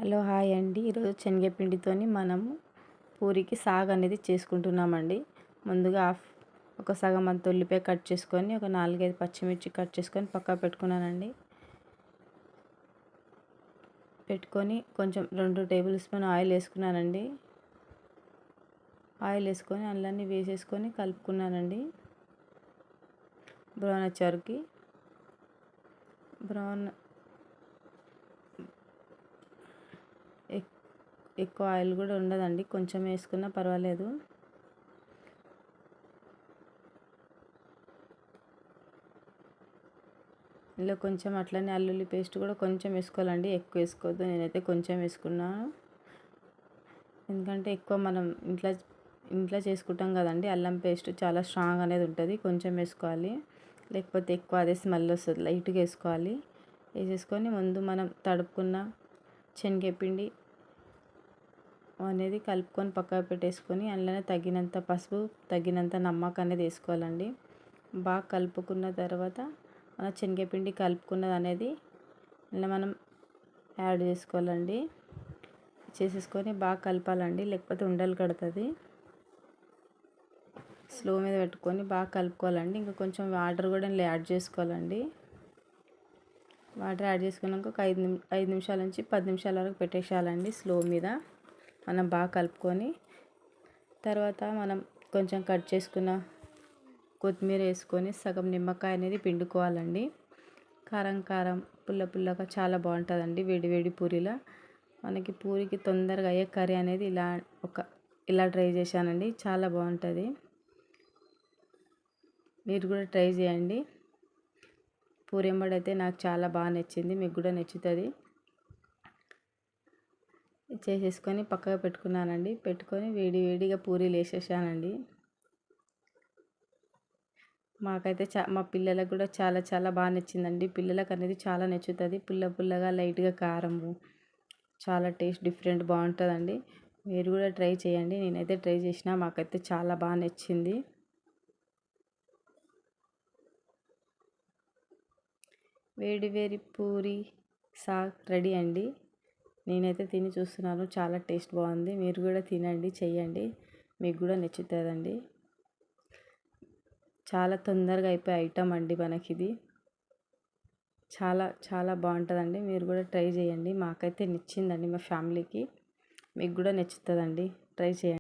Hello hi అండి. ఈరోజు శనగపిండితోని మనము పూరికి సాగు అనేది చేసుకుంటున్నామండి. ముందుగా ఒక సగం అంత ఉల్లిపాయ కట్ చేసుకొని ఒక 4-5 పచ్చిమిర్చి కట్ చేసుకొని పక్కకు పెట్టుకున్నానండి. పెట్టుకొని కొంచెం 2 టేబుల్ స్పూన్ ఆయిల్ వేసుకున్నానండి. ఆయిల్ వేసుకొని అన్నీ వేసేసుకొని కలుపుకున్నానండి. బ్రౌన్ వచ్చేవరకు ఎక్కువ ఆయిల్ కూడా ఉండదండి, కొంచెం వేసుకున్నా పర్వాలేదు. ఇందులో కొంచెం అట్లనే అల్లుల్లి పేస్ట్ కూడా కొంచెం వేసుకోవాలండి, ఎక్కువ వేసుకోవద్దు. నేనైతే కొంచెం వేసుకున్నాను, ఎందుకంటే ఎక్కువ మనం ఇంట్లో చేసుకుంటాం కదండి. అల్లం పేస్ట్ చాలా స్ట్రాంగ్ అనేది ఉంటుంది, కొంచెం వేసుకోవాలి, లేకపోతే ఎక్కువ అదే స్మెల్ వస్తుంది. లైట్గా వేసుకోవాలి. వేసేసుకొని ముందు మనం తడుపుకున్న శనగపిండి అనేది కలుపుకొని పక్కకు పెట్టేసుకొని అందులోనే తగినంత పసుపు, తగినంత నమ్మకం అనేది వేసుకోవాలండి. బాగా కలుపుకున్న తర్వాత మన శనగపిండి కలుపుకున్నది అనేది ఇలా మనం యాడ్ చేసుకోవాలండి. చేసేసుకొని బాగా కలపాలండి, లేకపోతే ఉండలు కడుతుంది. స్లో మీద పెట్టుకొని బాగా కలుపుకోవాలండి. ఇంకా కొంచెం వాటర్ కూడా ఇలా యాడ్ చేసుకోవాలండి. వాటర్ యాడ్ చేసుకున్నాక ఒక 5 నిమిషాల నుంచి 10 నిమిషాల వరకు పెట్టేసేయాలండి స్లో మీద. మనం బాగా కలుపుకొని తర్వాత మనం కొంచెం కట్ చేసుకున్న కొత్తిమీర వేసుకొని సగం నిమ్మకాయ అనేది పిండుకోవాలండి. కారం కారం పుల్ల పుల్లగా చాలా బాగుంటుందండి వేడి వేడి పూరిలా. మనకి పూరికి తొందరగా అయ్యే కర్రీ అనేది ఇలా ట్రై చేశానండి, చాలా బాగుంటుంది. మీరు కూడా ట్రై చేయండి. పూరి ఎంబడి అయితే నాకు చాలా బాగా నచ్చింది, మీకు కూడా నచ్చుతుంది. చేసేసుకొని పక్కగా పెట్టుకున్నానండి. పెట్టుకొని వేడి వేడిగా పూరీలు వేసేసానండి. మాకైతే మా పిల్లలకు కూడా చాలా చాలా బాగా నచ్చిందండి. పిల్లలకు అనేది చాలా నచ్చుతుంది. పుల్ల పుల్లగా లైట్గా కారము చాలా టేస్ట్ డిఫరెంట్ బాగుంటుందండి. మీరు కూడా ట్రై చేయండి. నేనైతే ట్రై చేసిన, మాకైతే చాలా బాగా నచ్చింది. వేడి వేడి పూరి సాగ్ రెడీ అండి. నేనైతే తిని చూస్తున్నాను, చాలా టేస్ట్ బాగుంది. మీరు కూడా తినండి, చెయ్యండి, మీకు కూడా నచ్చుతుందండి. చాలా తొందరగా అయిపోయే ఐటమ్ అండి మనకి ఇది. చాలా చాలా బాగుంటుందండి. మీరు కూడా ట్రై చేయండి. మాకైతే నచ్చిందండి, మా ఫ్యామిలీకి. మీకు కూడా నచ్చుతుందండి, ట్రై చేయండి.